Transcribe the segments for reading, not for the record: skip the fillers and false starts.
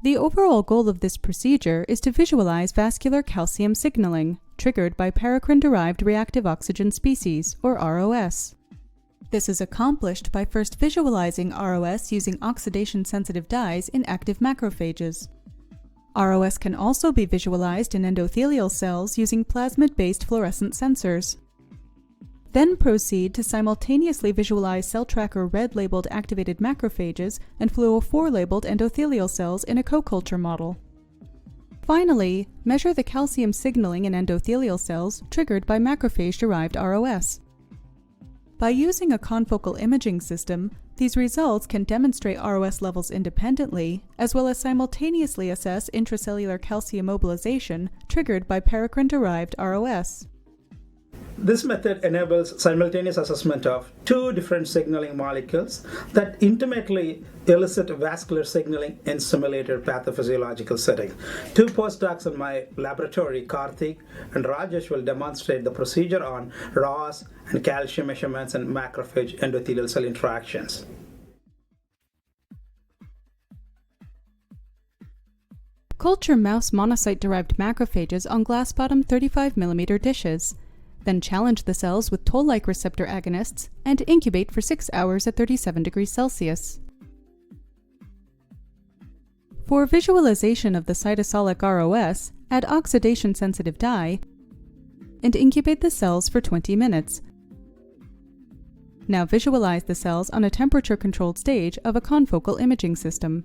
The overall goal of this procedure is to visualize vascular calcium signaling, triggered by paracrine derived reactive oxygen species, or ROS. This is accomplished by first visualizing ROS using oxidation-sensitive dyes in active macrophages. ROS can also be visualized in endothelial cells using plasmid-based fluorescent sensors. Then proceed to simultaneously visualize cell tracker red-labeled activated macrophages and fluo4-labeled endothelial cells in a co-culture model. Finally, measure the calcium signaling in endothelial cells triggered by macrophage-derived ROS. By using a confocal imaging system, these results can demonstrate ROS levels independently, as well as simultaneously assess intracellular calcium mobilization triggered by paracrine-derived ROS. This method enables simultaneous assessment of two different signaling molecules that intimately elicit vascular signaling in simulated pathophysiological setting. Two postdocs in my laboratory, Karthik and Rajesh, will demonstrate the procedure on ROS and calcium measurements and macrophage endothelial cell interactions. Culture mouse monocyte-derived macrophages on glass-bottom 35mm dishes. Then challenge the cells with toll-like receptor agonists and incubate for 6 hours at 37 degrees Celsius. For visualization of the cytosolic ROS, add oxidation-sensitive dye and incubate the cells for 20 minutes. Now visualize the cells on a temperature-controlled stage of a confocal imaging system.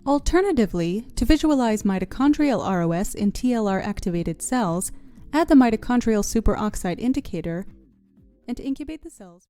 Alternatively, to visualize mitochondrial ROS in TLR-activated cells, add the mitochondrial superoxide indicator and incubate the cells.